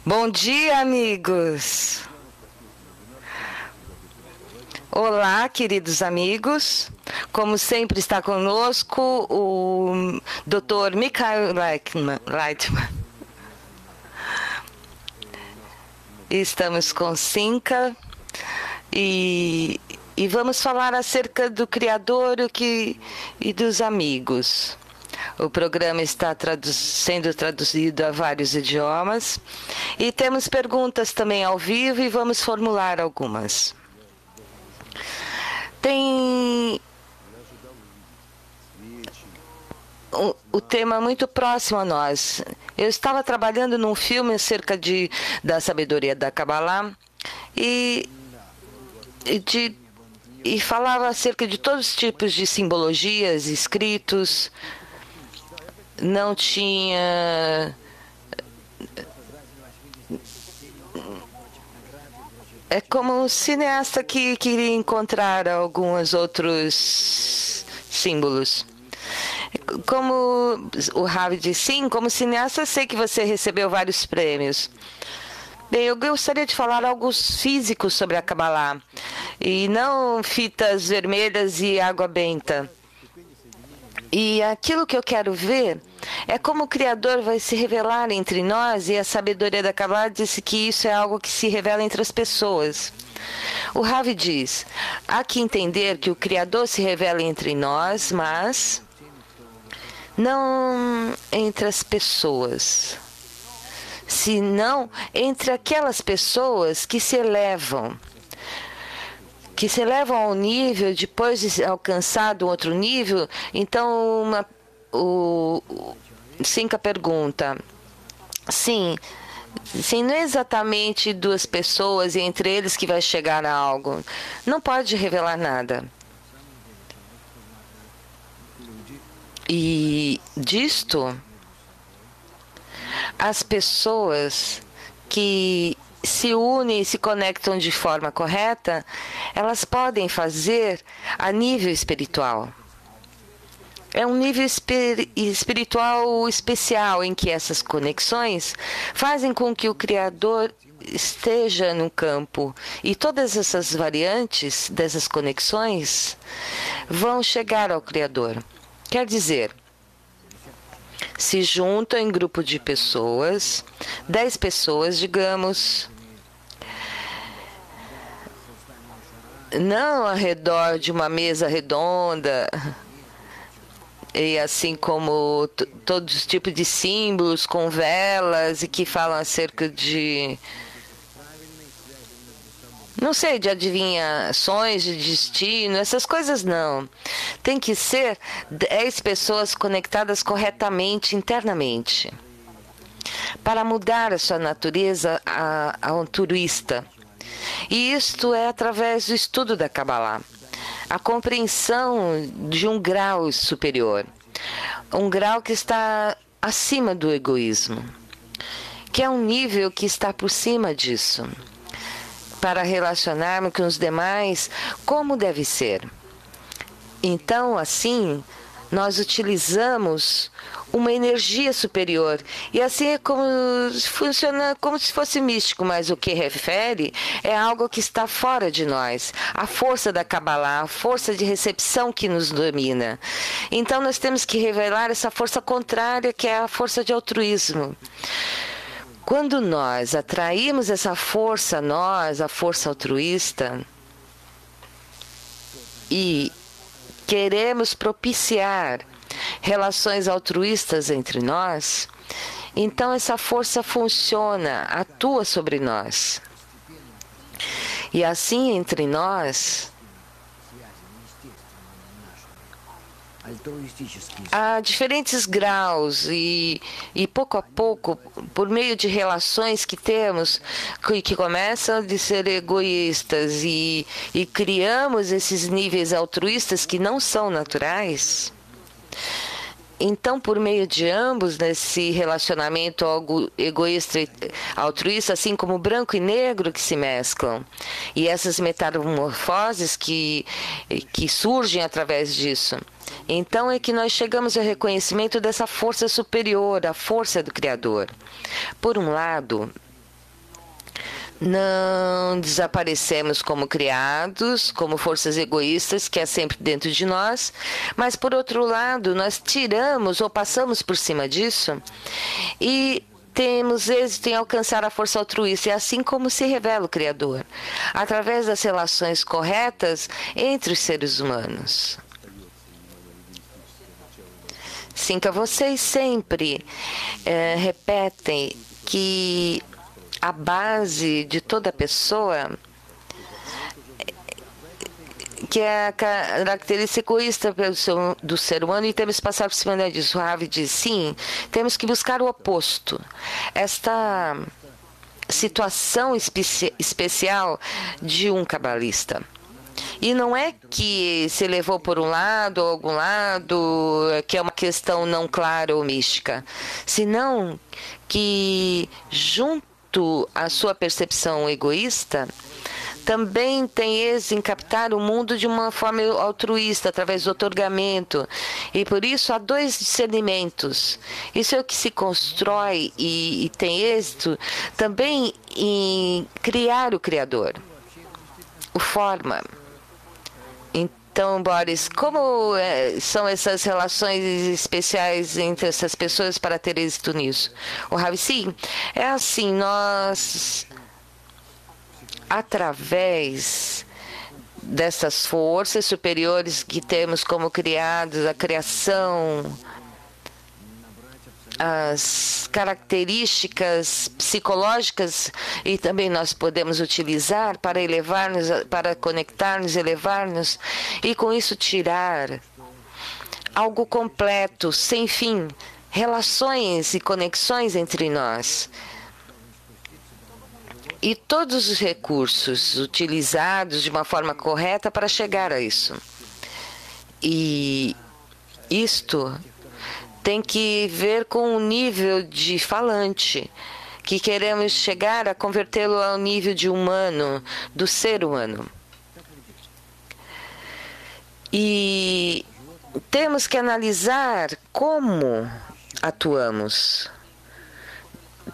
Bom dia, amigos. Olá, queridos amigos. Como sempre está conosco o Dr. Michael Leitman. Estamos com Cinca e vamos falar acerca do Criador e dos amigos. O programa está sendo traduzido a vários idiomas e temos perguntas também ao vivo e vamos formular algumas. Tem o tema muito próximo a nós. Eu estava trabalhando num filme acerca da sabedoria da Kabbalah e falava acerca de todos os tipos de simbologias, escritos. Não tinha é como um cineasta que queria encontrar alguns outros símbolos. Como o Ravi disse, sim, como cineasta eu sei que você recebeu vários prêmios. Bem, eu gostaria de falar algo físico sobre a Kabbalah e não fitas vermelhas e água benta. E aquilo que eu quero ver é como o Criador vai se revelar entre nós, e a sabedoria da Kabbalah disse que isso é algo que se revela entre as pessoas. O Ravi diz, há que entender que o Criador se revela entre nós, mas não entre as pessoas, senão entre aquelas pessoas que se elevam ao nível, depois de alcançado outro nível. Então, o Cinca pergunta, sim, não é exatamente duas pessoas e entre eles que vai chegar a algo. Não pode revelar nada. E disto, as pessoas que se unem e se conectam de forma correta, elas podem fazer a nível espiritual. É um nível espiritual especial em que essas conexões fazem com que o Criador esteja no campo. E todas essas variantes dessas conexões vão chegar ao Criador. Quer dizer, se juntam em grupo de pessoas, 10 pessoas, digamos, não ao redor de uma mesa redonda, e assim como todos os tipos de símbolos com velas e que falam acerca de, não sei, de adivinhações, de destino, essas coisas não. Tem que ser 10 pessoas conectadas corretamente internamente para mudar a sua natureza a altruísta. E isto é através do estudo da Kabbalah. A compreensão de um grau superior, um grau que está acima do egoísmo, que é um nível que está por cima disso, para relacionarmos com os demais como deve ser. Então, assim, nós utilizamos uma energia superior. E assim é como funciona, como se fosse místico, mas o que refere é algo que está fora de nós. A força da Kabbalah, a força de recepção que nos domina. Então nós temos que revelar essa força contrária, que é a força de altruísmo. Quando nós atraímos essa força a nós, a força altruísta, e queremos propiciar relações altruístas entre nós, então essa força funciona, atua sobre nós. E assim entre nós há diferentes graus e pouco a pouco, por meio de relações que temos, que começam de ser egoístas e criamos esses níveis altruístas que não são naturais. Então, por meio de ambos, nesse relacionamento egoísta e altruísta, assim como branco e negro que se mesclam, e essas metamorfoses que surgem através disso, então é que nós chegamos ao reconhecimento dessa força superior, a força do Criador. Por um lado, Não desaparecemos como criados, como forças egoístas, que é sempre dentro de nós, mas, por outro lado, nós tiramos ou passamos por cima disso e temos êxito em alcançar a força altruísta. É assim como se revela o Criador, através das relações corretas entre os seres humanos. Cinca, vocês sempre repetem que a base de toda pessoa, que é a característica egoísta do ser humano, e temos que passar por cima disso. O Ravi diz, sim, temos que buscar o oposto. Esta situação especial de um cabalista. E não é que se levou por um lado ou algum lado, que é uma questão não clara ou mística, senão que, junto à sua percepção egoísta, também tem êxito em captar o mundo de uma forma altruísta, através do otorgamento. E por isso há dois discernimentos. Isso é o que se constrói e tem êxito também em criar o Criador, o forma. Então, Boris, como são essas relações especiais entre essas pessoas para ter êxito nisso? O Ravi, sim, é assim, nós, através dessas forças superiores que temos como criados, a criação, as características psicológicas, e também nós podemos utilizar para elevar-nos, para conectar-nos, elevar-nos, e com isso tirar algo completo, sem fim, relações e conexões entre nós. E todos os recursos utilizados de uma forma correta para chegar a isso. E isto tem que ver com o nível de falante, que queremos chegar a convertê-lo ao nível de humano, do ser humano. E temos que analisar como atuamos,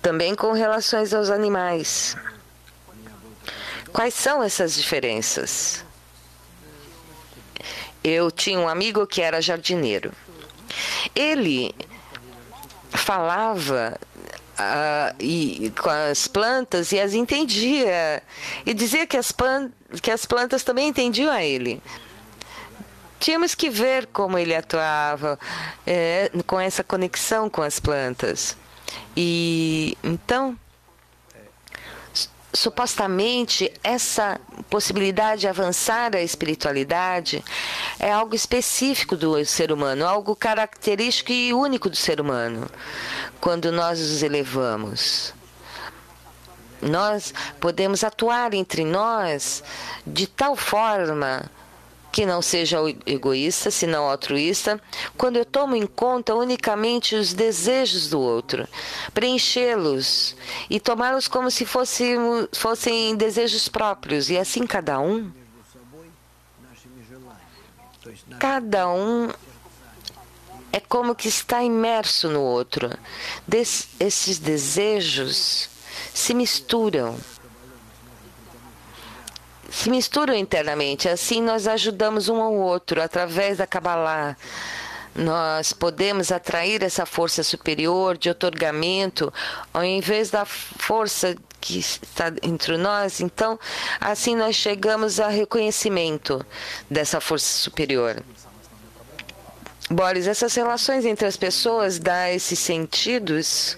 também com relações aos animais. Quais são essas diferenças? Eu tinha um amigo que era jardineiro. Ele falava com as plantas e as entendia. E dizia que as plantas também entendiam a ele. Tínhamos que ver como ele atuava com essa conexão com as plantas. E então, supostamente, essa possibilidade de avançar a espiritualidade é algo específico do ser humano, algo característico e único do ser humano. Quando nós nos elevamos, nós podemos atuar entre nós de tal forma que não seja egoísta, senão altruísta, quando eu tomo em conta unicamente os desejos do outro, preenchê-los e tomá-los como se fossem desejos próprios, e assim cada um é como que está imerso no outro. Esses desejos se misturam internamente. Assim nós ajudamos um ao outro através da Kabbalah. Nós podemos atrair essa força superior de otorgamento ao invés da força que está entre nós. Então, assim nós chegamos ao reconhecimento dessa força superior. Boris, essas relações entre as pessoas dão esses sentidos.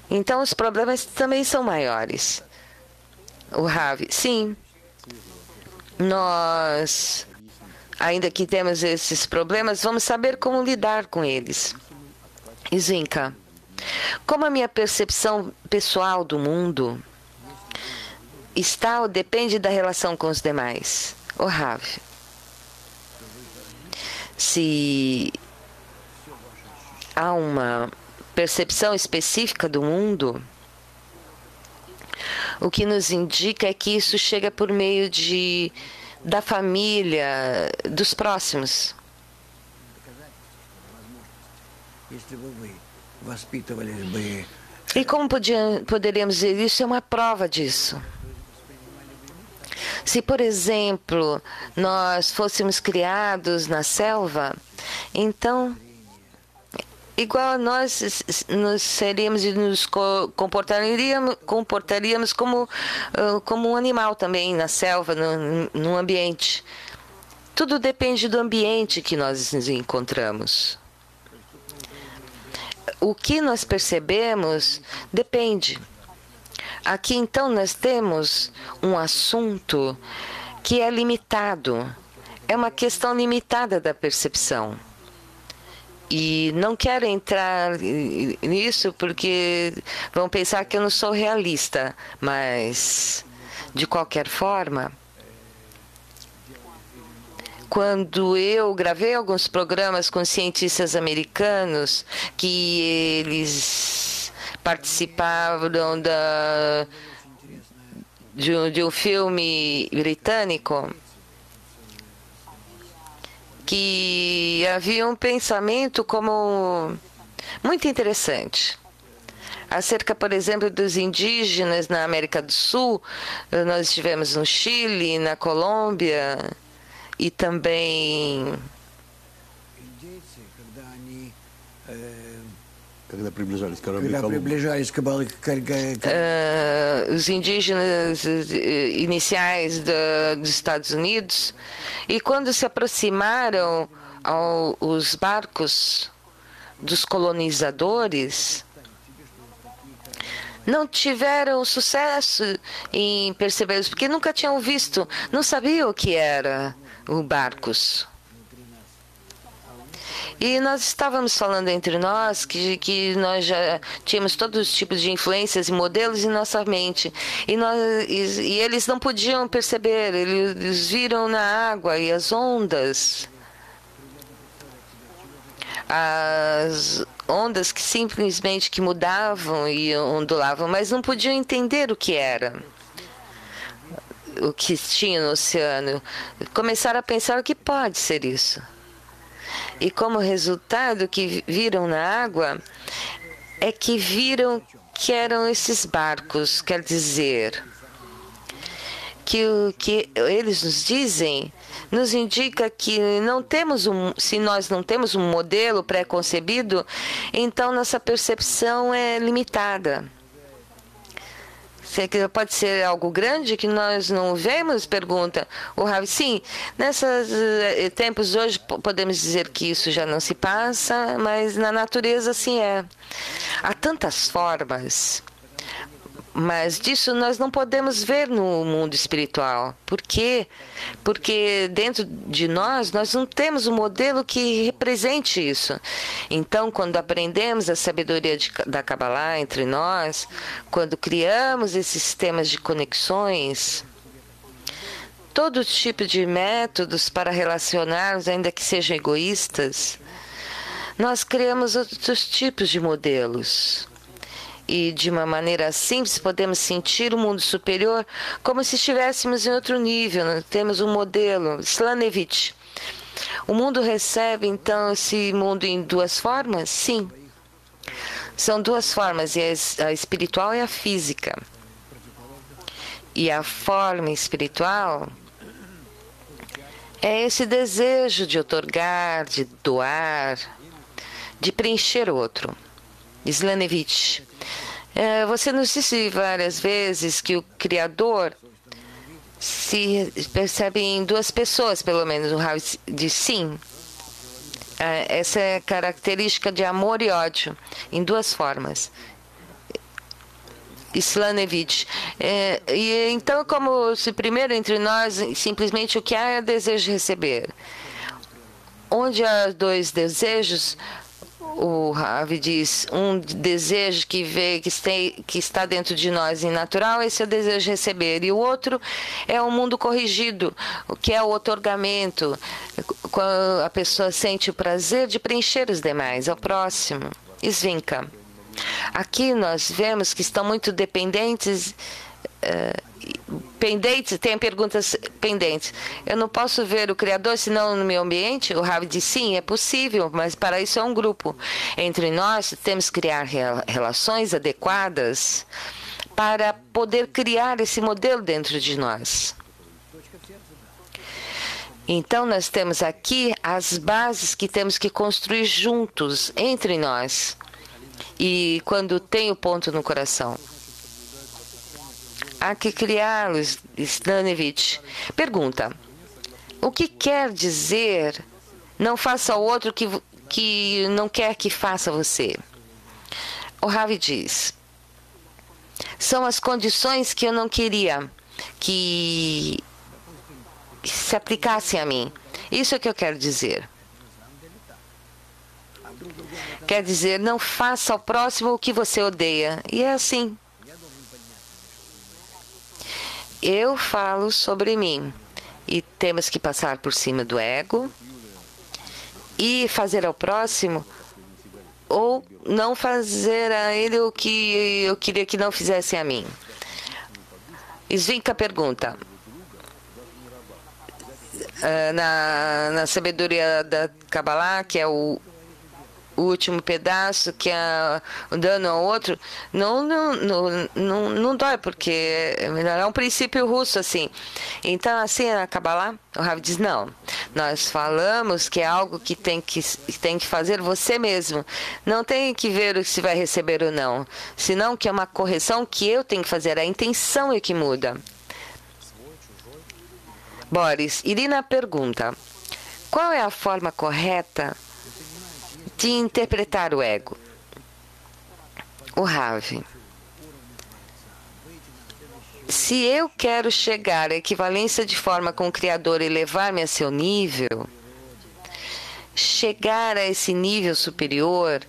Então, os problemas também são maiores. O Ravi, sim, nós, ainda que temos esses problemas, vamos saber como lidar com eles. E Zinca, como a minha percepção pessoal do mundo está ou depende da relação com os demais? O Ravi, se há uma percepção específica do mundo, o que nos indica é que isso chega por meio da família, dos próximos. E como poderíamos dizer isso? É uma prova disso. Se, por exemplo, nós fôssemos criados na selva, então, igual a nós seríamos e nos comportaríamos como um animal também na selva, no ambiente. Tudo depende do ambiente que nós nos encontramos. O que nós percebemos depende. Aqui, então, nós temos um assunto que é limitado. É uma questão limitada da percepção. E não quero entrar nisso porque vão pensar que eu não sou realista. Mas, de qualquer forma, quando eu gravei alguns programas com cientistas americanos, que eles participaram de um filme britânico, que havia um pensamento como muito interessante. Acerca, por exemplo, dos indígenas na América do Sul, nós estivemos no Chile, na Colômbia, e também os indígenas iniciais dos Estados Unidos, e quando se aproximaram aos barcos dos colonizadores, não tiveram sucesso em percebê-los, porque nunca tinham visto, não sabiam o que era o barcos. E nós estávamos falando entre nós que nós já tínhamos todos os tipos de influências e modelos em nossa mente. E eles não podiam perceber, eles viram na água e as ondas. As ondas que simplesmente que mudavam e ondulavam, mas não podiam entender o que era. O que tinha no oceano. Começaram a pensar o que pode ser isso. E como resultado que viram na água, é que viram que eram esses barcos, quer dizer, que o que eles nos dizem, nos indica que se nós não temos um modelo pré-concebido, então nossa percepção é limitada. Pode ser algo grande que nós não vemos? Pergunta o Ravi. Sim, nesses tempos hoje podemos dizer que isso já não se passa, mas na natureza assim é. Há tantas formas, mas disso nós não podemos ver no mundo espiritual. Por quê? Porque dentro de nós não temos um modelo que represente isso. Então, quando aprendemos a sabedoria da Kabbalah entre nós, quando criamos esses sistemas de conexões, todo tipo de métodos para relacionarmos, ainda que sejam egoístas, nós criamos outros tipos de modelos. E de uma maneira simples podemos sentir o mundo superior como se estivéssemos em outro nível. Temos um modelo, Slanevich. O mundo recebe então esse mundo em duas formas? Sim. São duas formas, a espiritual e a física. E a forma espiritual é esse desejo de outorgar, de doar, de preencher o outro. Slanevich. Você nos disse várias vezes que o Criador se percebe em duas pessoas, pelo menos. O Rav diz sim. Essa é a característica de amor e ódio, em duas formas. Slanevich. E então, como se primeiro entre nós, simplesmente o que há é desejo de receber. Onde há dois desejos, o Rav diz, um desejo que está dentro de nós em natural, esse é o desejo de receber. E o outro é o mundo corrigido, o que é o outorgamento, quando a pessoa sente o prazer de preencher os demais, é o próximo. Svinka. Aqui nós vemos que estão muito dependentes pendentes, tem perguntas pendentes. Eu não posso ver o Criador senão no meu ambiente? O Rav diz, sim, é possível, mas para isso é um grupo. Entre nós, temos que criar relações adequadas para poder criar esse modelo dentro de nós. Então, nós temos aqui as bases que temos que construir juntos, entre nós. E quando tem o ponto no coração. Há que criá-los, Stanevich. Pergunta, o que quer dizer não faça ao outro que não quer que faça você? O Ravi diz, são as condições que eu não queria que se aplicassem a mim. Isso é o que eu quero dizer. Quer dizer, não faça ao próximo o que você odeia. E é assim. Eu falo sobre mim. E temos que passar por cima do ego e fazer ao próximo ou não fazer a ele o que eu queria que não fizessem a mim. Svinka pergunta. Na sabedoria da Kabbalah, que é o último pedaço, que é o dano ao outro, não dói, porque é um princípio russo, assim. Então, assim, na Kabbalah, o Rav diz, não, nós falamos que é algo que tem que fazer você mesmo. Não tem que ver se vai receber ou não, senão que é uma correção que eu tenho que fazer, a intenção é que muda. Boris, Irina pergunta, qual é a forma correta de interpretar o ego? O Rav. Se eu quero chegar à equivalência de forma com o Criador e levar-me a seu nível, chegar a esse nível superior,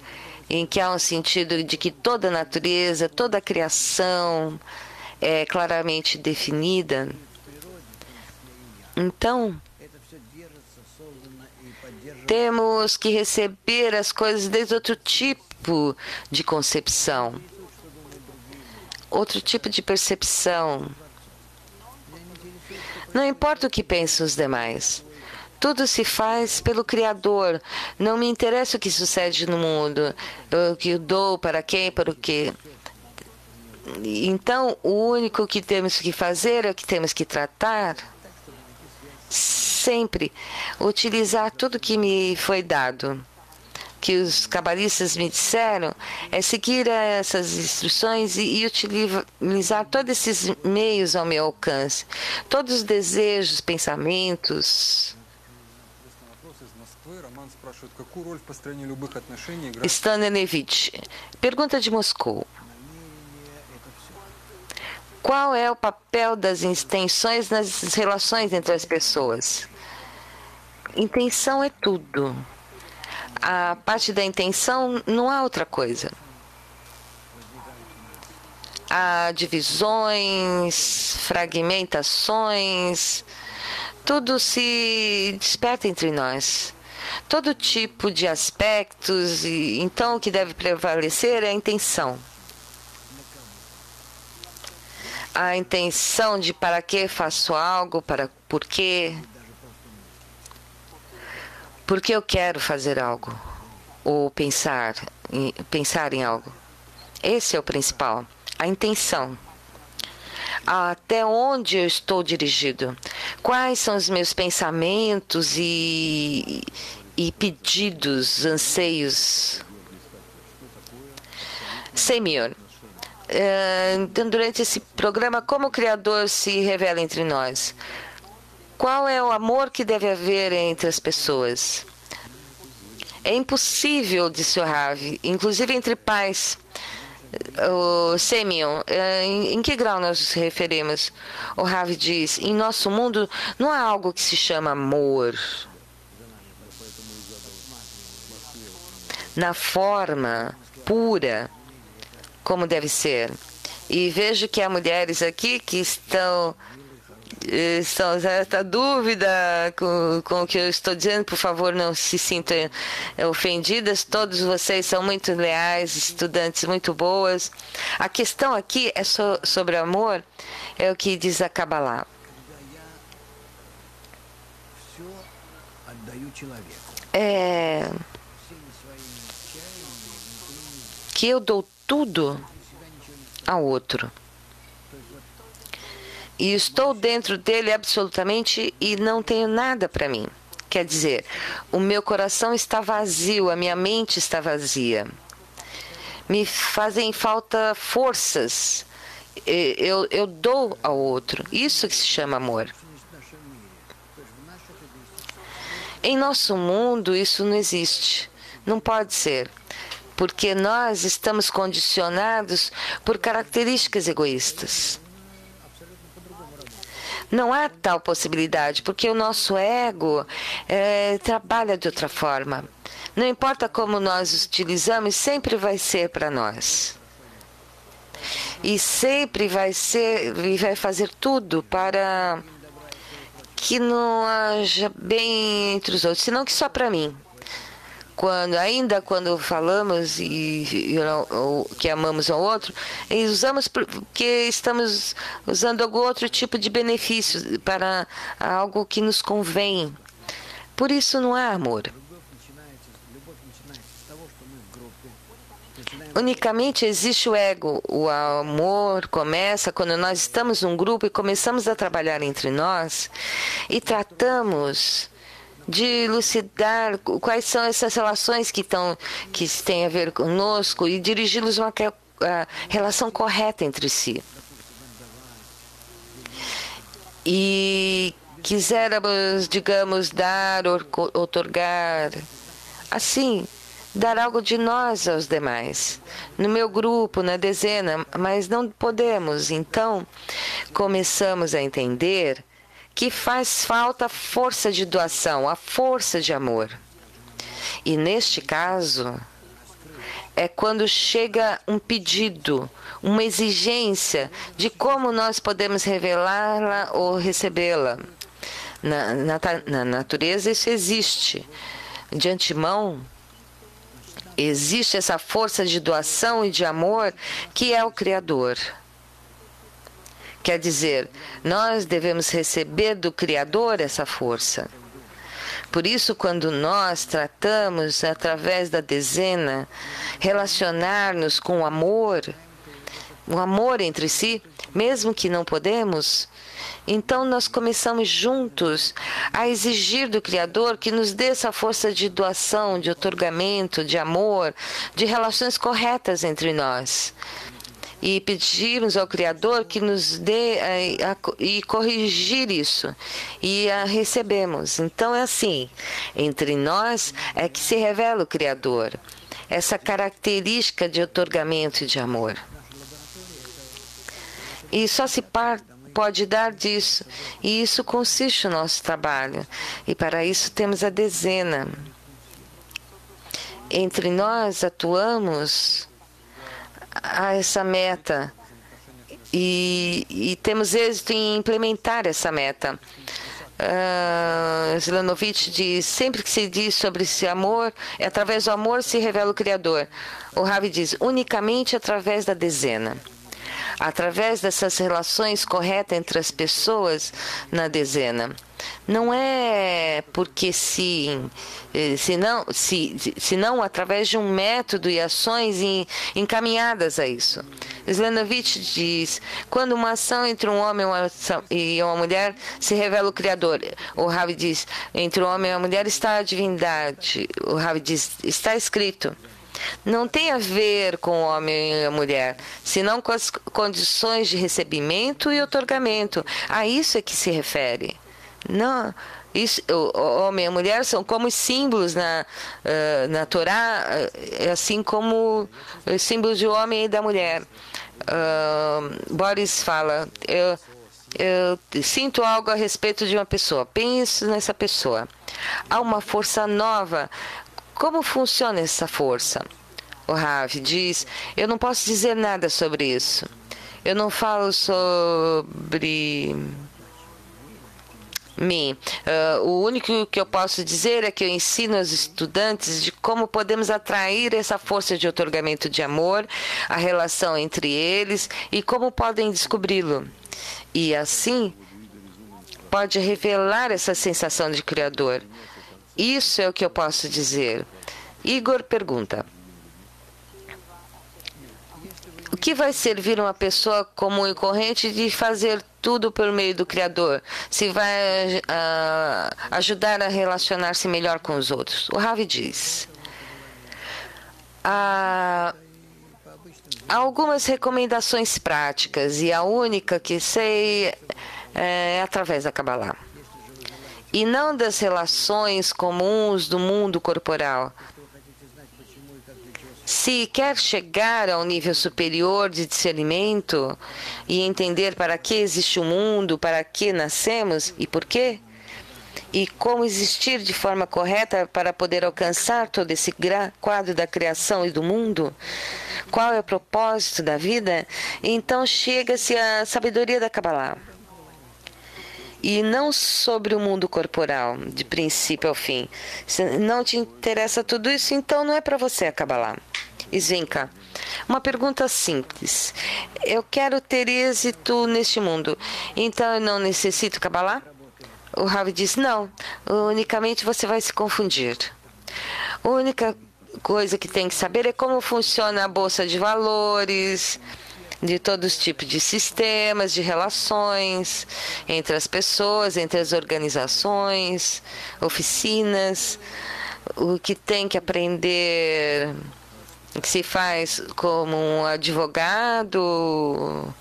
em que há um sentido de que toda a natureza, toda a criação é claramente definida, então temos que receber as coisas desde outro tipo de concepção, outro tipo de percepção. Não importa o que pensam os demais. Tudo se faz pelo Criador. Não me interessa o que sucede no mundo, o que eu dou, para quem, para o quê. Então, o único que temos que fazer é o que temos que tratar. Sempre utilizar tudo que me foi dado, que os cabalistas me disseram, é seguir essas instruções e utilizar todos esses meios ao meu alcance, todos os desejos, pensamentos. Stanelevich, pergunta de Moscou. Qual é o papel das intenções nas relações entre as pessoas? Intenção é tudo. A parte da intenção não há outra coisa. Há divisões, fragmentações, tudo se desperta entre nós. Todo tipo de aspectos, e então o que deve prevalecer é a intenção. A intenção de para que faço algo, por quê? Porque eu quero fazer algo, ou pensar em algo. Esse é o principal, a intenção. Até onde eu estou dirigido? Quais são os meus pensamentos e pedidos, anseios? Senhor, então, durante esse programa, como o Criador se revela entre nós? Qual é o amor que deve haver entre as pessoas? É impossível, disse o Rav, inclusive entre pais. O Semyon, em que grau nós nos referimos? O Rav diz, em nosso mundo não há algo que se chama amor. Na forma pura, como deve ser. E vejo que há mulheres aqui que estão essa dúvida com o que eu estou dizendo. Por favor, não se sintam ofendidas. Todos vocês são muito leais, estudantes muito boas. A questão aqui é sobre amor É o que diz a Kabbalah. É que eu dou tudo ao outro. E estou dentro dele absolutamente e não tenho nada para mim. Quer dizer, o meu coração está vazio, a minha mente está vazia. Me fazem falta forças. Eu dou ao outro. Isso que se chama amor. Em nosso mundo, isso não existe. Não pode ser. Porque nós estamos condicionados por características egoístas. Não há tal possibilidade, porque o nosso ego trabalha de outra forma. Não importa como nós utilizamos, sempre vai ser para nós. E sempre vai ser, e vai fazer tudo para que não haja bem entre os outros, senão que só para mim. Quando falamos que amamos ao outro, usamos porque estamos usando algum outro tipo de benefício para algo que nos convém. Por isso não há amor. Unicamente existe o ego. O amor começa quando nós estamos num grupo e começamos a trabalhar entre nós e tratamos de elucidar quais são essas relações que têm a ver conosco e dirigi-los a uma relação correta entre si. E quisermos, digamos, dar, outorgar, assim, dar algo de nós aos demais. No meu grupo, na dezena, mas não podemos. Então, começamos a entender que faz falta a força de doação, a força de amor. E neste caso, é quando chega um pedido, uma exigência de como nós podemos revelá-la ou recebê-la. Na natureza isso existe. De antemão, existe essa força de doação e de amor que é o Criador. Quer dizer, nós devemos receber do Criador essa força. Por isso, quando nós tratamos, através da dezena, relacionar-nos com o amor entre si, mesmo que não podemos, então nós começamos juntos a exigir do Criador que nos dê essa força de doação, de outorgamento, de amor, de relações corretas entre nós. E pedimos ao Criador que nos dê e corrigir isso. E a recebemos. Então é assim, entre nós é que se revela o Criador. Essa característica de outorgamento e de amor. E só se pode dar disso. E isso consiste no nosso trabalho. E para isso temos a dezena. Entre nós atuamos a essa meta e temos êxito em implementar essa meta. Slanovich diz, sempre que se diz sobre esse amor, através do amor se revela o Criador. O Ravi diz, unicamente através da dezena. Através dessas relações corretas entre as pessoas na dezena. Não é porque senão através de um método e ações encaminhadas a isso. Slanovich diz, quando uma ação entre um homem e uma mulher se revela o Criador. O Ravi diz, entre o homem e a mulher está a divindade. O Ravi diz, está escrito. Não tem a ver com o homem e a mulher, senão com as condições de recebimento e outorgamento. A isso é que se refere. Não, isso, o homem e a mulher são como símbolos na Torá, assim como os símbolos do homem e da mulher. Boris fala, eu sinto algo a respeito de uma pessoa, penso nessa pessoa. Há uma força nova. Como funciona essa força? O Rav diz, eu não posso dizer nada sobre isso. Eu não falo sobre mim. O único que eu posso dizer é que eu ensino aos estudantes de como podemos atrair essa força de outorgamento de amor, a relação entre eles e como podem descobri-lo. E assim pode revelar essa sensação de Criador. Isso é o que eu posso dizer. Igor pergunta: o que vai servir uma pessoa comum e corrente de fazer tudo por meio do Criador, se vai ajudar a relacionar-se melhor com os outros? O Ravi diz: há algumas recomendações práticas, e a única que sei é através da Kabbalah, e não das relações comuns do mundo corporal. Se quer chegar a um nível superior de discernimento e entender para que existe o mundo, para que nascemos e por quê, e como existir de forma correta para poder alcançar todo esse quadro da criação e do mundo, qual é o propósito da vida, então chega-se à sabedoria da Kabbalah. E não sobre o mundo corporal, de princípio ao fim. Se não te interessa tudo isso, então não é para você a Kabbalah. Svinka, uma pergunta simples. Eu quero ter êxito neste mundo, então eu não necessito Kabbalah? O Rav diz: não, unicamente você vai se confundir. A única coisa que tem que saber é como funciona a bolsa de valores, de todos os tipos de sistemas, de relações entre as pessoas, entre as organizações, oficinas, o que tem que aprender, o que se faz como um advogado,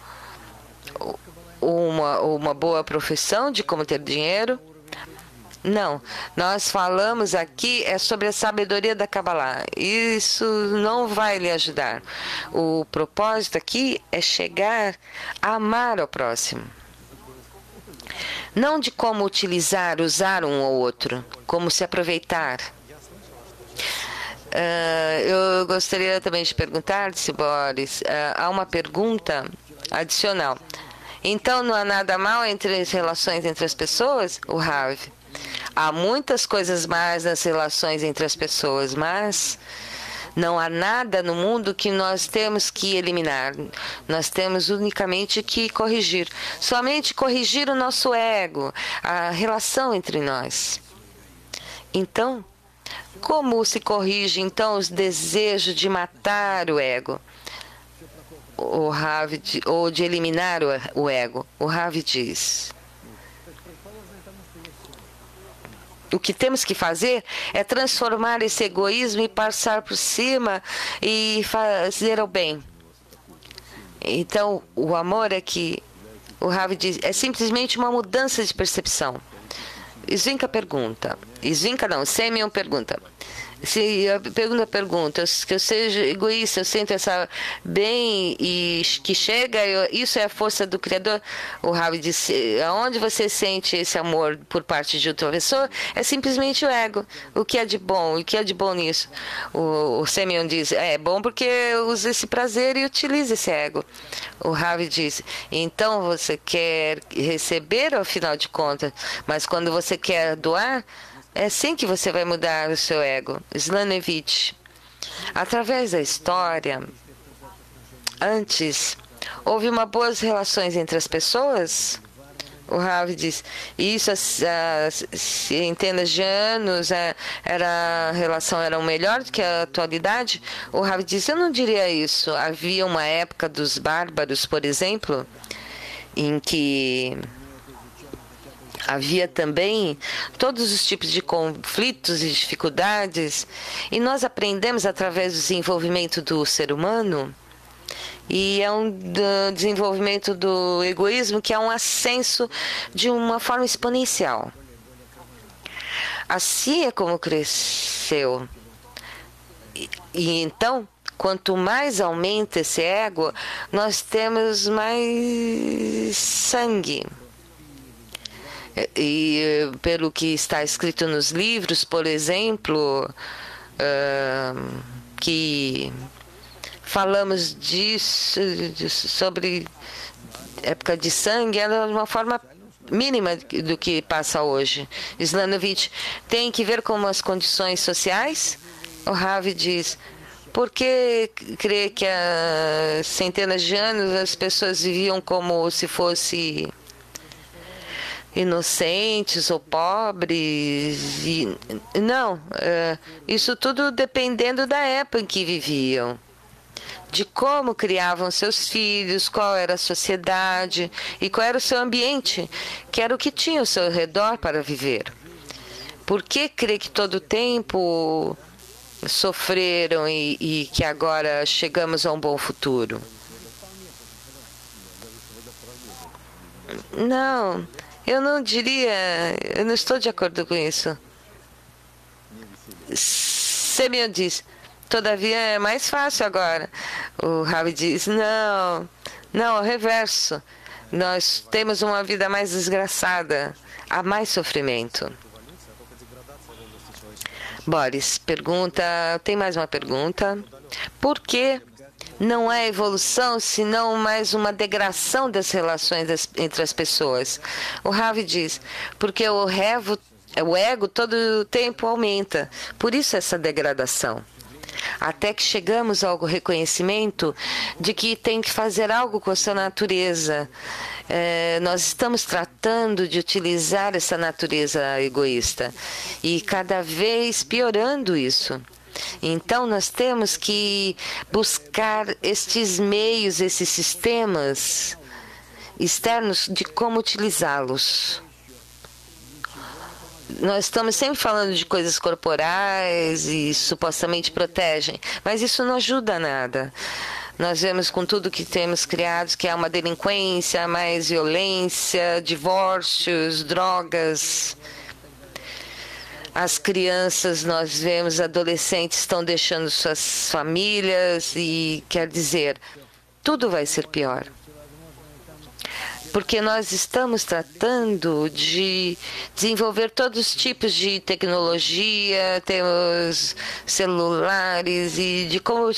uma boa profissão de como ter dinheiro. Não, nós falamos aqui sobre a sabedoria da Kabbalah. Isso não vai lhe ajudar. O propósito aqui é chegar a amar ao próximo. Não de como usar um ou outro, como se aproveitar. Eu gostaria também de perguntar, se Boris, há uma pergunta adicional. Então não há nada mal entre as relações entre as pessoas? O Rav: há muitas coisas más nas relações entre as pessoas, mas não há nada no mundo que nós temos que eliminar. Nós temos unicamente que corrigir. Somente corrigir o nosso ego, a relação entre nós. Então, como se corrige então os desejos de matar o ego? O Rav, ou de eliminar o ego? O Rav diz: o que temos que fazer é transformar esse egoísmo e passar por cima e fazer o bem. Então, o amor é que, o Rav diz, é simplesmente uma mudança de percepção. Svinka pergunta, Semyon pergunta, se a pergunta, que eu seja egoísta, eu sinto essa bem e que chega, isso é a força do Criador. O Rav disse: aonde você sente esse amor por parte de outra pessoa, é simplesmente o ego. O que é de bom? O que é de bom nisso? O Semyon diz: é bom porque usa esse prazer e utiliza esse ego. O Rav diz: então você quer receber ao final de contas, mas quando você quer doar, é assim que você vai mudar o seu ego. Slanevich, através da história, antes, houve uma boas relações entre as pessoas? O Rav diz, isso em centenas de anos a relação era melhor do que a atualidade? O Rav diz, eu não diria isso. Havia uma época dos bárbaros, por exemplo, em que havia também todos os tipos de conflitos e dificuldades, e nós aprendemos através do desenvolvimento do ser humano, e é um desenvolvimento do egoísmo que é um ascenso de uma forma exponencial. Assim é como cresceu. E então, quanto mais aumenta esse ego, nós temos mais sangue. E pelo que está escrito nos livros, por exemplo, que falamos disso, sobre época de sangue, era de uma forma mínima do que passa hoje. Slanevich, tem que ver com as condições sociais? O Rav diz, Por que crê que há centenas de anos as pessoas viviam como se fosse inocentes ou pobres? Não, isso tudo dependendo da época em que viviam, de como criavam seus filhos, qual era a sociedade e qual era o seu ambiente, que era o que tinha ao seu redor para viver. Por que crê que todo o tempo sofreram e que agora chegamos a um bom futuro? Não, eu não diria, eu não estou de acordo com isso. Semyon diz, todavia é mais fácil agora. O Ravi diz, não, é o reverso. Nós temos uma vida mais desgraçada, há mais sofrimento. Boris pergunta, tem mais uma pergunta. Por que não é evolução, senão mais uma degradação das relações entre as pessoas? O Ravi diz, porque o ego todo o tempo aumenta, por isso essa degradação. Até que chegamos ao reconhecimento de que tem que fazer algo com a sua natureza. Nós estamos tratando de utilizar essa natureza egoísta e cada vez piorando isso. Então, nós temos que buscar estes meios, esses sistemas externos de como utilizá-los. Nós estamos sempre falando de coisas corporais e supostamente protegem, mas isso não ajuda a nada. Nós vemos com tudo que temos criado que há uma delinquência, mais violência, divórcios, drogas. As crianças, nós vemos, adolescentes estão deixando suas famílias e, quer dizer, tudo vai ser pior. Porque nós estamos tratando de desenvolver todos os tipos de tecnologia, temos celulares e de como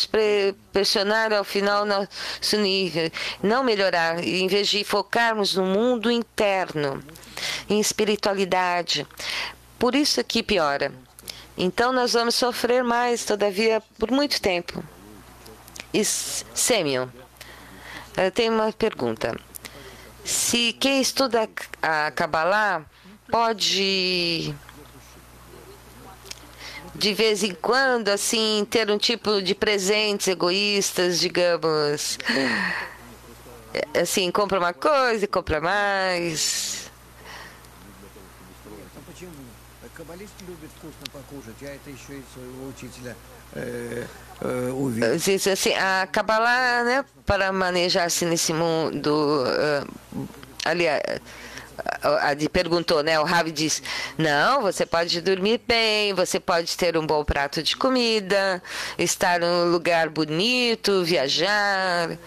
pressionar ao final nosso nível, não melhorar, em vez de focarmos no mundo interno, em espiritualidade. Por isso que piora. Então nós vamos sofrer mais, todavia, por muito tempo. E Semyon, eu tenho uma pergunta. Se quem estuda a Kabbalah pode, de vez em quando, assim, ter um tipo de presentes egoístas, digamos, assim, compra uma coisa e compra mais. Diz assim, a Kabbalah, né, para manejar-se nesse mundo, aliás, perguntou, né? O Ravi diz, não, você pode dormir bem, você pode ter um bom prato de comida, estar em um lugar bonito, viajar.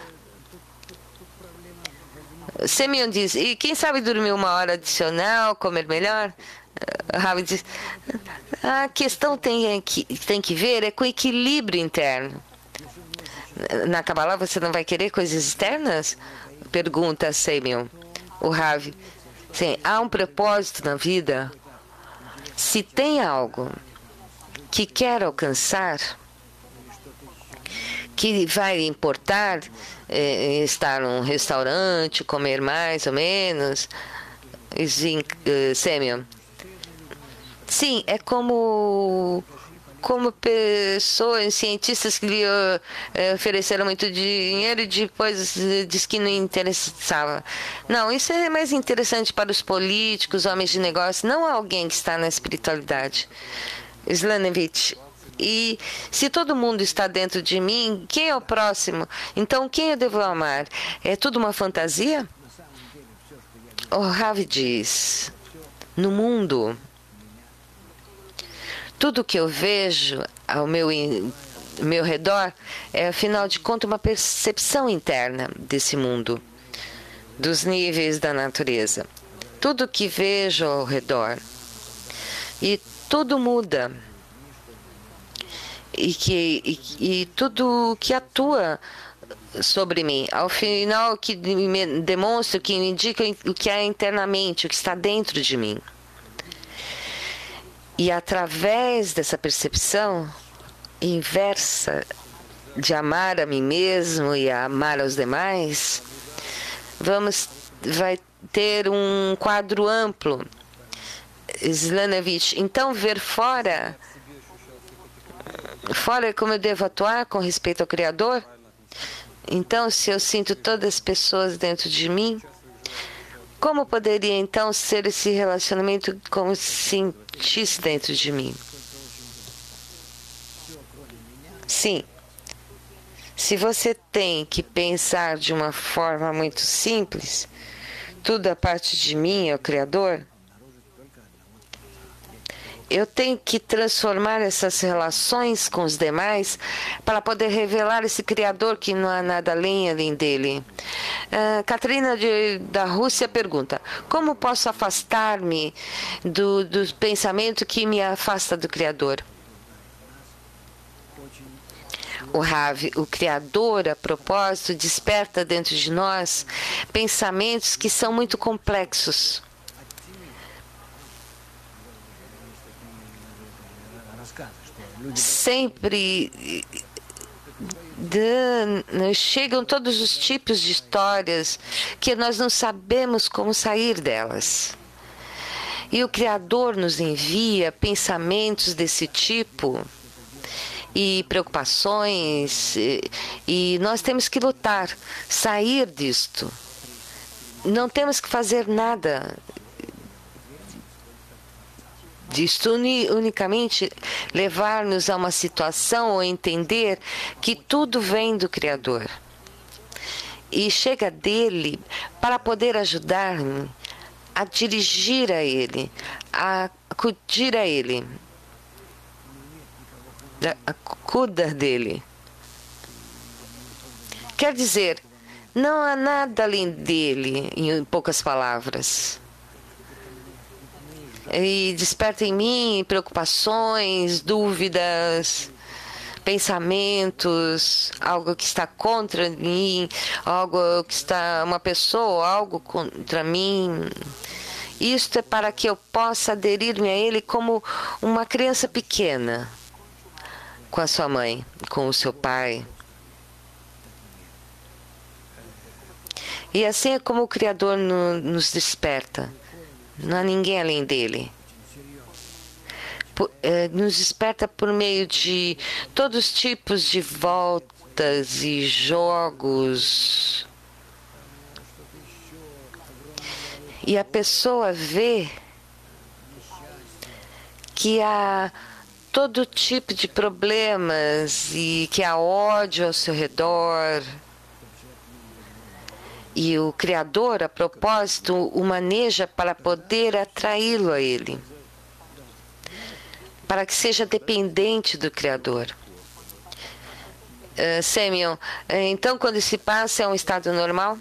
Semyon diz, e quem sabe dormir uma hora adicional, comer melhor? Ravi diz, a questão tem que ver é com o equilíbrio interno. Na Kabbalah você não vai querer coisas externas? Pergunta Semyon. O Ravi, sim, há um propósito na vida. Se tem algo que quer alcançar, que vai importar, estar num restaurante, comer mais ou menos, Semyon. Sim, é como pessoas, cientistas que lhe ofereceram muito dinheiro e depois diz que não interessava. Não, isso é mais interessante para os políticos, homens de negócio, não alguém que está na espiritualidade. Slanovich, e se todo mundo está dentro de mim, quem é o próximo? Então, quem eu devo amar? É tudo uma fantasia? O Ravi diz, no mundo, tudo que eu vejo ao meu redor é, afinal de contas, uma percepção interna desse mundo, dos níveis da natureza. Tudo que vejo ao redor. E tudo muda. E tudo que atua sobre mim, ao final, que me demonstra, que me indica o que é internamente, o que está dentro de mim. E através dessa percepção inversa de amar a mim mesmo e a amar aos demais, vai ter um quadro amplo. Slanovich, então ver fora como eu devo atuar com respeito ao Criador. Então, se eu sinto todas as pessoas dentro de mim, como poderia então ser esse relacionamento como se sentisse dentro de mim? Sim. Se você tem que pensar de uma forma muito simples, tudo a parte de mim é o Criador, eu tenho que transformar essas relações com os demais para poder revelar esse Criador que não há nada além dele. Catarina da Rússia pergunta: como posso afastar-me do pensamento que me afasta do Criador? O Rav, o Criador, a propósito, desperta dentro de nós pensamentos que são muito complexos. Sempre chegam todos os tipos de histórias que nós não sabemos como sair delas. E o Criador nos envia pensamentos desse tipo e preocupações, e nós temos que lutar, sair disto. Não temos que fazer nada disto, unicamente levar-nos a uma situação ou entender que tudo vem do Criador e chega dele para poder ajudar-me a dirigir a ele, a acudir a ele, a cuidar dele. Quer dizer, não há nada além dele, em poucas palavras. E desperta em mim preocupações, dúvidas, pensamentos, algo que está contra mim, algo que está, uma pessoa, algo contra mim. Isto é para que eu possa aderir-me a ele como uma criança pequena, com a sua mãe, com o seu pai. E assim é como o Criador nos desperta. Não há ninguém além dele. Nos desperta por meio de todos os tipos de voltas e jogos. E a pessoa vê que há todo tipo de problemas e que há ódio ao seu redor. E o Criador, a propósito, o maneja para poder atraí-lo a ele, para que seja dependente do Criador. Semyon, então quando se passa é um estado normal?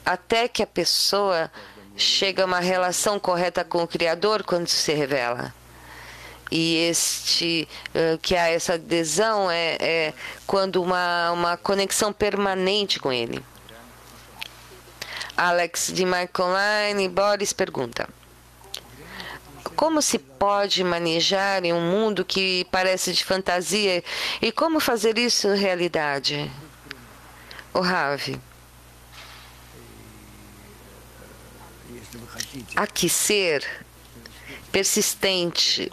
Até que a pessoa chega a uma relação correta com o Criador quando se revela. E que há essa adesão é quando uma conexão permanente com ele. Alex de Michael Boris pergunta: como se pode manejar em um mundo que parece de fantasia e como fazer isso realidade? O Rav, há que ser persistente.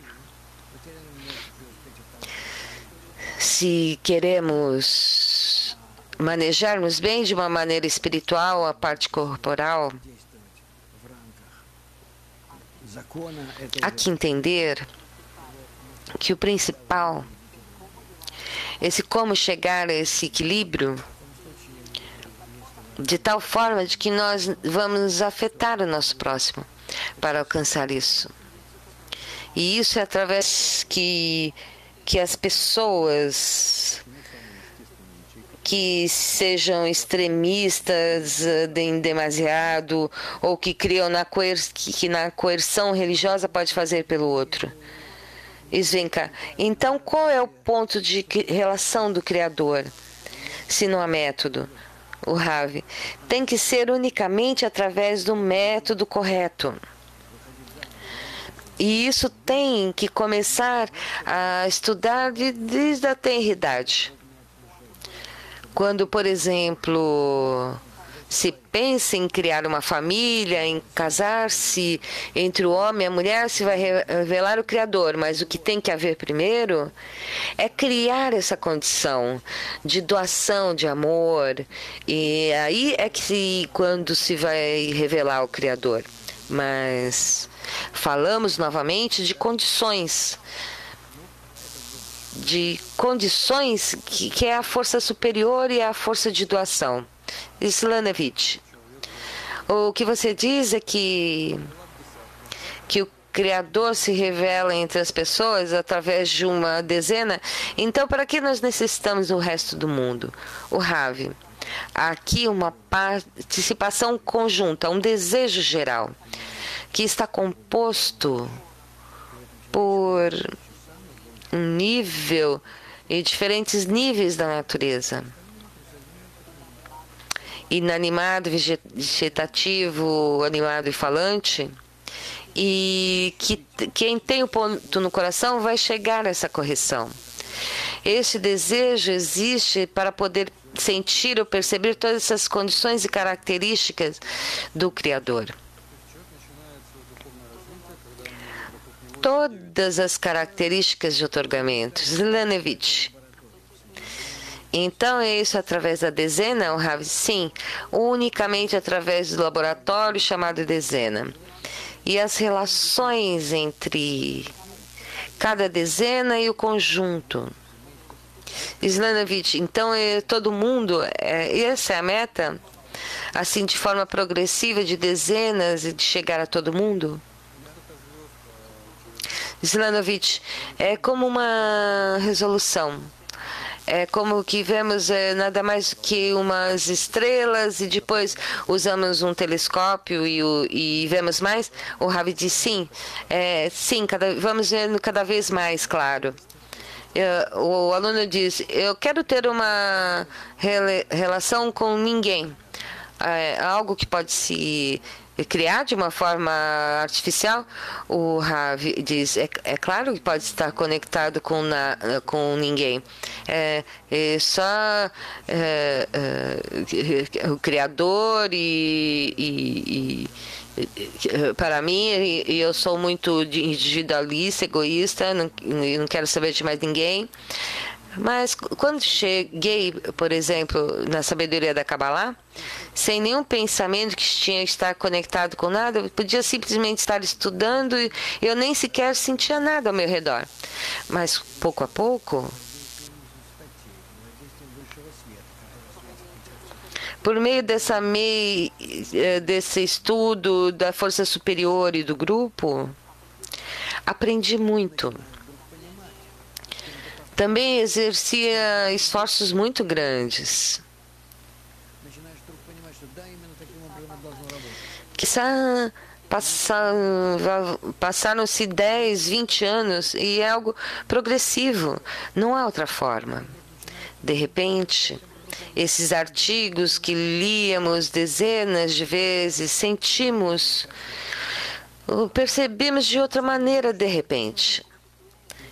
Se queremos manejarmos bem de uma maneira espiritual a parte corporal, há que entender que o principal, esse como chegar a esse equilíbrio, de tal forma de que nós vamos afetar o nosso próximo para alcançar isso. E isso é através que as pessoas que sejam extremistas em demasiado ou que criam que na coerção religiosa pode fazer pelo outro. Svenka, então qual é o ponto de relação do Criador, se não há método? O Rav, tem que ser unicamente através do método correto. E isso tem que começar a estudar desde a tenridade. Quando, por exemplo, se pensa em criar uma família, em casar-se entre o homem e a mulher, se vai revelar o Criador. Mas o que tem que haver primeiro é criar essa condição de doação, de amor. E aí é que quando se vai revelar o Criador. Mas falamos novamente de condições. De condições que é a força superior e a força de doação. Slanovich, o que você diz é que o Criador se revela entre as pessoas através de uma dezena. Então, para que nós necessitamos do resto do mundo? O Ravi, aqui uma participação conjunta, um desejo geral, que está composto por um nível e diferentes níveis da natureza. Inanimado, vegetativo, animado e falante. E que quem tem o ponto no coração vai chegar a essa correção. Esse desejo existe para poder sentir ou perceber todas essas condições e características do Criador. Todas as características de otorgamento. Slanovich. Então, é isso através da dezena, o Rav? Sim, unicamente através do laboratório chamado dezena. E as relações entre cada dezena e o conjunto. Slanovich, então todo mundo, essa é a meta? Assim, de forma progressiva, de dezenas e de chegar a todo mundo? Slanovich, é como uma resolução. É como que vemos nada mais que umas estrelas e depois usamos um telescópio e vemos mais. O Ravi diz sim, sim, vamos vendo cada vez mais, claro. O aluno diz, eu quero ter uma relação com ninguém. Algo que pode se criar de uma forma artificial. O Ravi diz, é claro que pode estar conectado com ninguém. Só o Criador e para mim, eu sou muito individualista, egoísta, não quero saber de mais ninguém. Mas quando cheguei, por exemplo, na sabedoria da Kabbalah, sem nenhum pensamento que tinha que estar conectado com nada, eu podia simplesmente estar estudando e eu nem sequer sentia nada ao meu redor. Mas pouco a pouco, por meio desse estudo da força superior e do grupo, aprendi muito. Também exercia esforços muito grandes. Quizá passaram-se 10, 20 anos e é algo progressivo. Não há outra forma. De repente, esses artigos que líamos dezenas de vezes, percebemos de outra maneira de repente.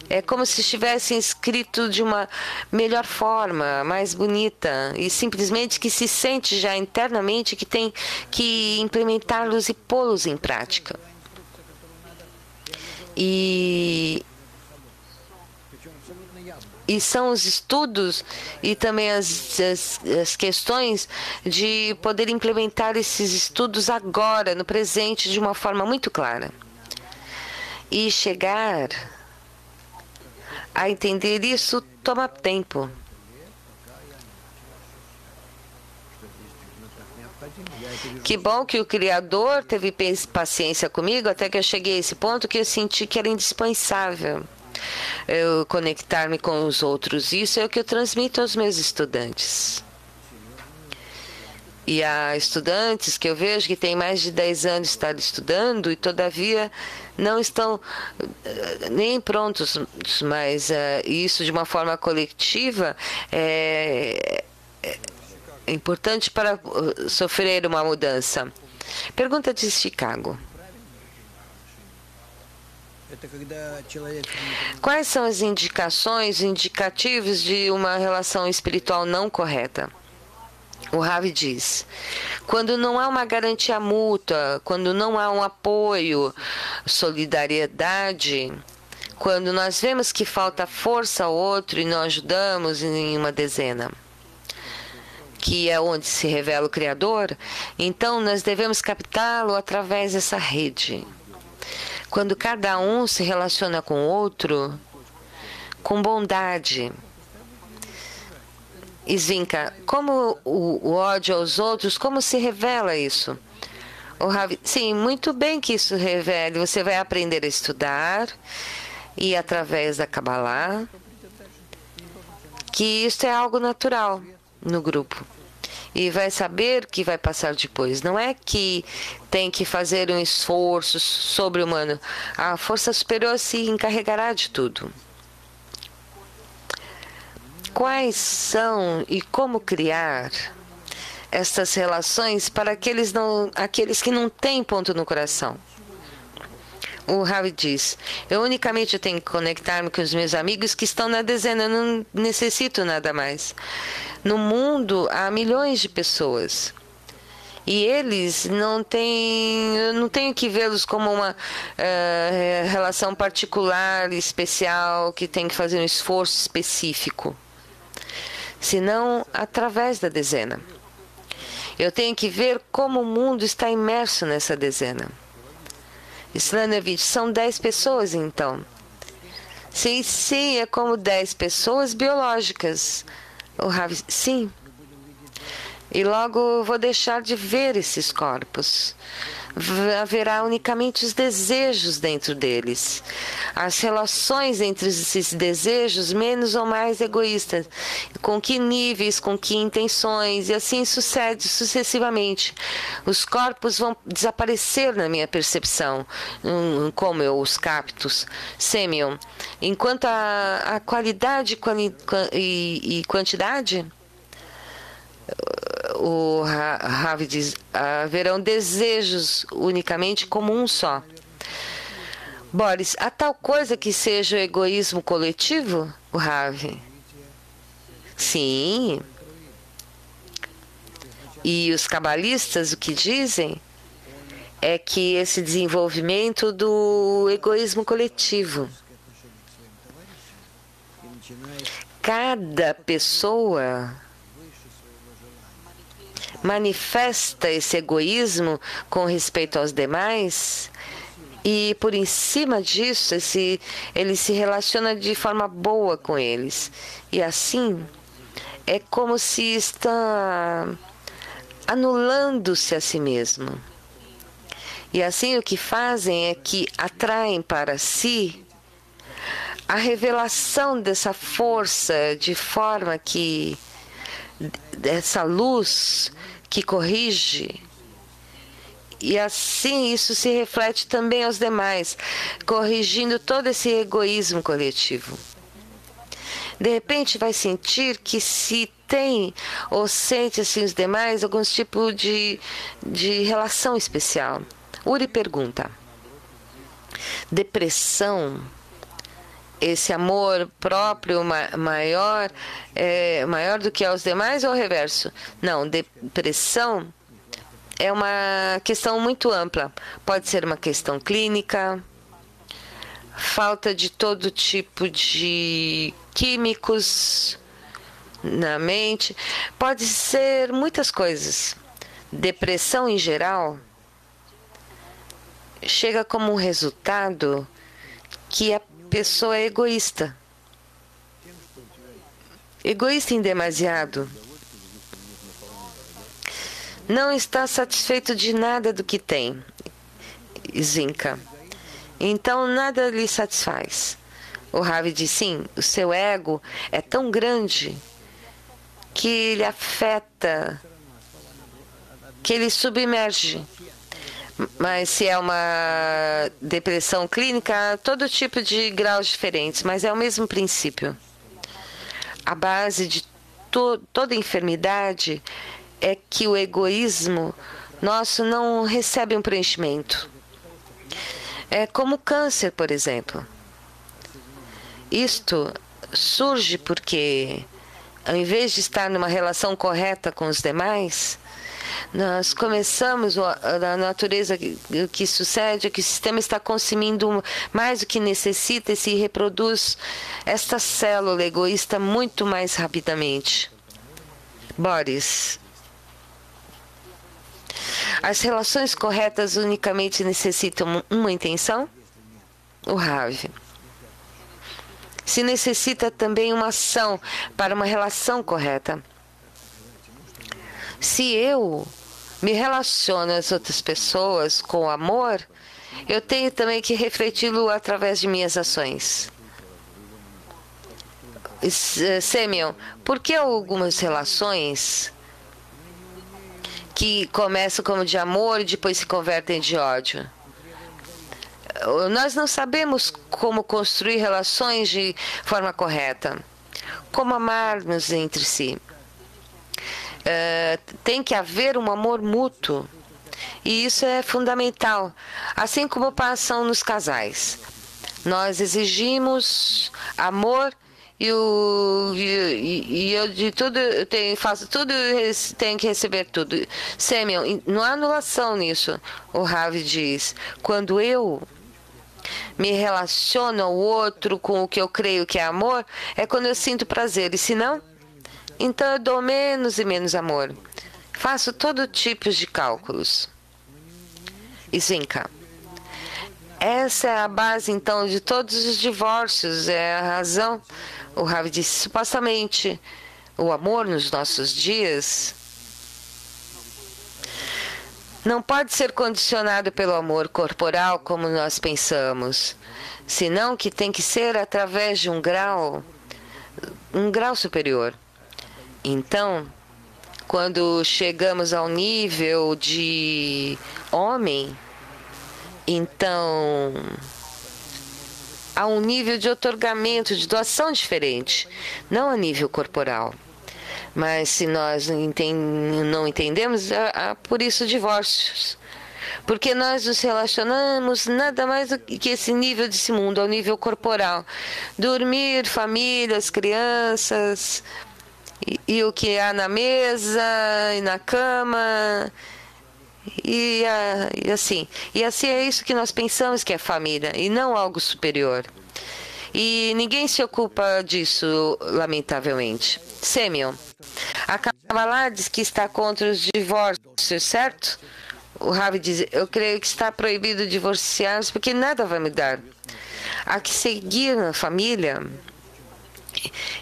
É como se estivessem escrito de uma melhor forma, mais bonita, e simplesmente que se sente já internamente que tem que implementá-los e pô-los em prática. E são os estudos e também as questões de poder implementar esses estudos agora, no presente, de uma forma muito clara. E chegar a entender isso toma tempo. Que bom que o Criador teve paciência comigo até que eu cheguei a esse ponto que eu senti que era indispensável eu conectar-me com os outros. Isso é o que eu transmito aos meus estudantes. E há estudantes que eu vejo que têm mais de 10 anos de estar estudando e, todavia, não estão nem prontos, mas isso de uma forma coletiva é importante para sofrer uma mudança. Pergunta de Chicago. Quais são as indicações, indicativos de uma relação espiritual não correta? O Ravi diz, quando não há uma garantia mútua, quando não há um apoio, solidariedade, quando nós vemos que falta força ao outro e não ajudamos em uma dezena, que é onde se revela o Criador, então nós devemos captá-lo através dessa rede. Quando cada um se relaciona com o outro, com bondade. Svinka, como o ódio aos outros, como se revela isso? O Ravi, sim, muito bem que isso revele. Você vai aprender a estudar e através da Kabbalah, que isso é algo natural no grupo. E vai saber que vai passar depois. Não é que tem que fazer um esforço sobre-humano. A força superior se encarregará de tudo. Quais são e como criar estas relações para aqueles que não têm ponto no coração? O Ravi diz, eu unicamente tenho que conectar-me com os meus amigos que estão na dezena, eu não necessito nada mais. No mundo há milhões de pessoas. E eles não têm, eu não tenho que vê-los como uma relação particular, especial, que tem que fazer um esforço específico. Senão, através da dezena. Eu tenho que ver como o mundo está imerso nessa dezena. Slanovich, são 10 pessoas, então. Sim, é como 10 pessoas biológicas. O Ravi, sim. E logo vou deixar de ver esses corpos. Haverá unicamente os desejos dentro deles. As relações entre esses desejos, menos ou mais egoístas. Com que níveis, com que intenções, e assim sucede sucessivamente. Os corpos vão desaparecer na minha percepção, como eu os capto. Semyon, enquanto a qualidade e quantidade, o Ravi diz, haverão desejos unicamente como um só. Boris, há tal coisa que seja o egoísmo coletivo? O Ravi. Sim. E os cabalistas o que dizem é que esse desenvolvimento do egoísmo coletivo. Cada pessoa manifesta esse egoísmo com respeito aos demais e, por em cima disso, ele se relaciona de forma boa com eles. E assim, é como se está anulando-se a si mesmo. E assim o que fazem é que atraem para si a revelação dessa força, de forma que essa luz que corrige, e assim isso se reflete também aos demais, corrigindo todo esse egoísmo coletivo. De repente vai sentir que se tem ou sente assim os demais algum tipo de relação especial. Uri pergunta, depressão, esse amor próprio maior do que aos demais ou o reverso? Não, depressão é uma questão muito ampla. Pode ser uma questão clínica, falta de todo tipo de químicos na mente, pode ser muitas coisas. Depressão em geral chega como um resultado que a pessoa é egoísta. Egoísta em demasiado. Não está satisfeito de nada do que tem. Svinka. Então nada lhe satisfaz. O Ravi diz sim, o seu ego é tão grande que ele afeta, que ele submerge. Mas se é uma depressão clínica, todo tipo de graus diferentes, mas é o mesmo princípio. A base de toda enfermidade é que o egoísmo nosso não recebe um preenchimento. É como câncer, por exemplo. Isto surge porque, ao invés de estar numa relação correta com os demais, nós começamos, a natureza que sucede é que o sistema está consumindo mais do que necessita e se reproduz esta célula egoísta muito mais rapidamente. Boris, as relações corretas unicamente necessitam uma intenção? O Rav. Se necessita também uma ação para uma relação correta. Se eu me relaciono às outras pessoas com amor, eu tenho também que refleti-lo através de minhas ações. Semyon, por que algumas relações que começam como de amor e depois se convertem de ódio? Nós não sabemos como construir relações de forma correta, como amarmos entre si. Tem que haver um amor mútuo, e isso é fundamental, assim como passam nos casais. Nós exigimos amor e eu de tudo faço tudo, tenho que receber tudo. Semyon, não há anulação nisso. O Rav diz: quando eu me relaciono ao outro com o que eu creio que é amor, é quando eu sinto prazer, e se não, então eu dou menos e menos amor. Faço todo tipo de cálculos. E Zinca, essa é a base então de todos os divórcios, é a razão. O Rav disse: supostamente o amor nos nossos dias não pode ser condicionado pelo amor corporal como nós pensamos, senão que tem que ser através de um grau superior. Então, quando chegamos ao nível de homem, então há um nível de otorgamento, de doação diferente, não a nível corporal. Mas se nós não entendemos, há por isso divórcios. Porque nós nos relacionamos nada mais do que esse nível desse mundo, ao nível corporal. Dormir, famílias, crianças, e o que há na mesa e na cama, e assim. E assim é isso que nós pensamos que é família, e não algo superior. E ninguém se ocupa disso, lamentavelmente. Semyon, a Kabbalah diz que está contra os divórcios, certo? O Rav diz: eu creio que está proibido divorciar-se porque nada vai mudar. Há que seguir na família,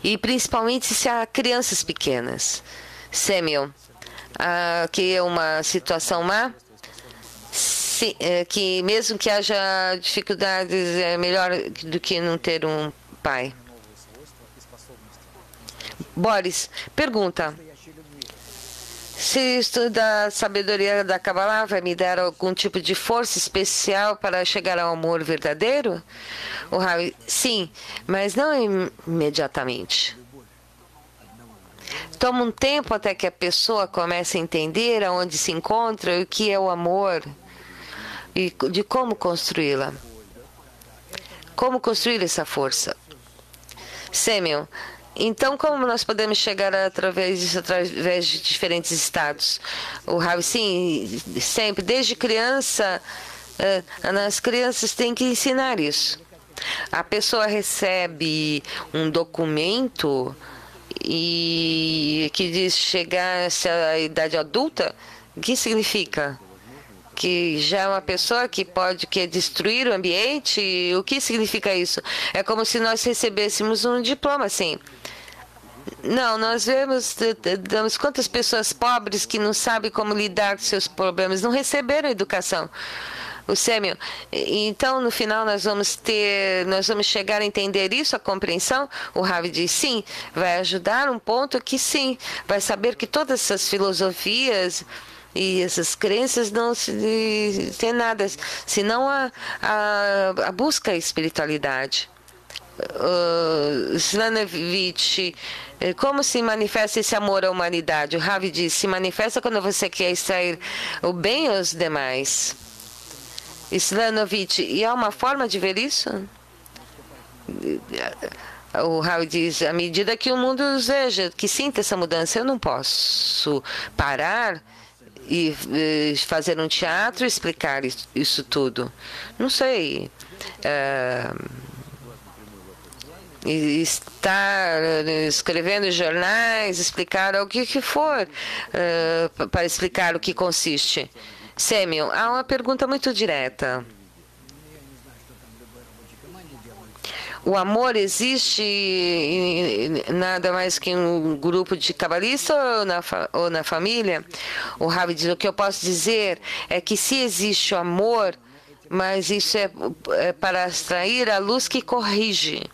e principalmente se há crianças pequenas. Semyon, que é uma situação má, que mesmo que haja dificuldades, é melhor do que não ter um pai. Boris, pergunta: se estudar a sabedoria da Kabbalah vai me dar algum tipo de força especial para chegar ao amor verdadeiro? O Rav: sim, mas não imediatamente. Toma um tempo até que a pessoa comece a entender aonde se encontra e o que é o amor e de como construí-la. Como construir essa força? Semyon, então como nós podemos chegar através disso, através de diferentes estados? O Rav: sim, sempre, desde criança, as crianças têm que ensinar isso. A pessoa recebe um documento e que diz chegar à idade adulta. O que significa? Que já é uma pessoa que pode destruir o ambiente? O que significa isso? É como se nós recebêssemos um diploma, assim. Não, nós damos quantas pessoas pobres que não sabem como lidar com seus problemas, não receberam educação. O Semyon, então no final nós vamos chegar a entender isso, a compreensão? O Rav diz: sim, vai ajudar um ponto que sim, vai saber que todas essas filosofias e essas crenças não se tem nada, senão a busca à espiritualidade. Slanovich, como se manifesta esse amor à humanidade? O Rav diz: se manifesta quando você quer extrair o bem aos demais. Slanovic, e há uma forma de ver isso? O Raul diz, à medida que o mundo deseja, que sinta essa mudança, eu não posso parar e fazer um teatro e explicar isso tudo. Não sei. Estar escrevendo jornais, explicar o que for, para explicar o que consiste. Samuel, há uma pergunta muito direta. O amor existe nada mais que um grupo de cabalistas ou na família? O Ravi diz, o que eu posso dizer é que se existe o amor, mas isso é para extrair a luz que corrige.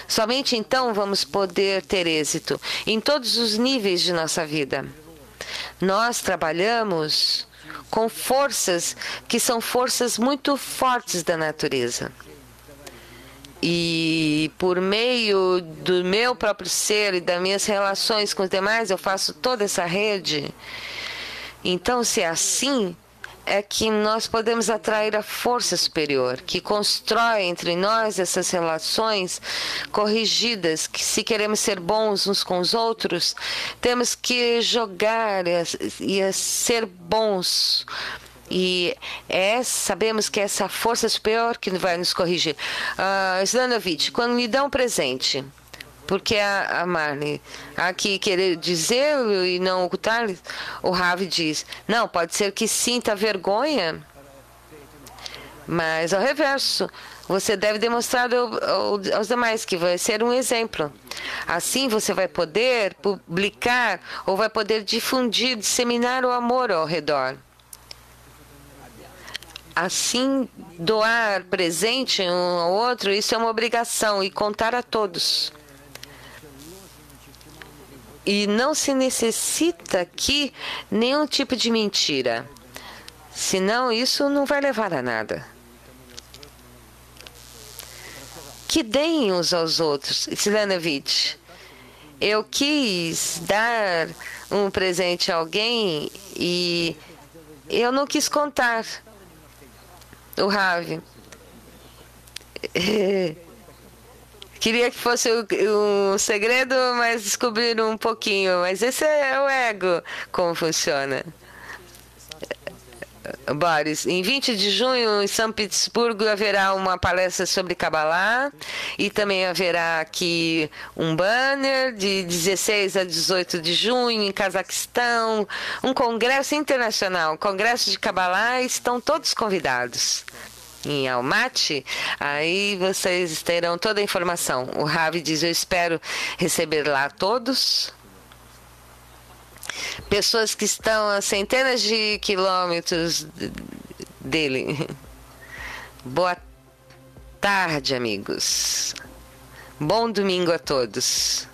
Somente então vamos poder ter êxito em todos os níveis de nossa vida. Nós trabalhamos com forças que são forças muito fortes da natureza. E por meio do meu próprio ser e das minhas relações com os demais, eu faço toda essa rede. Então, se é assim, é que nós podemos atrair a força superior, que constrói entre nós essas relações corrigidas, que se queremos ser bons uns com os outros, temos que jogar e ser bons. E sabemos que é essa força superior que vai nos corrigir. Slanovic, quando me dá um presente, porque a Marley aqui querer dizer e não ocultar, o Ravi diz, não, pode ser que sinta vergonha, mas ao reverso, você deve demonstrar aos demais que vai ser um exemplo. Assim você vai poder publicar ou vai poder difundir, disseminar o amor ao redor. Assim, doar presente um ao outro, isso é uma obrigação, e contar a todos. E não se necessita aqui nenhum tipo de mentira. Senão, isso não vai levar a nada. Que deem uns aos outros. Slanovic, eu quis dar um presente a alguém e eu não quis contar. O Ravi. Queria que fosse um segredo, mas descobriram um pouquinho. Mas esse é o ego, como funciona. Boris, em 20 de junho, em São Petersburgo, haverá uma palestra sobre Kabbalah e também haverá aqui um banner de 16 a 18 de junho em Cazaquistão, um congresso internacional, congresso de Kabbalah, estão todos convidados. Em Almaty, aí vocês terão toda a informação. O Ravi diz, eu espero receber lá todos. Pessoas que estão a centenas de quilômetros dele. Boa tarde, amigos. Bom domingo a todos.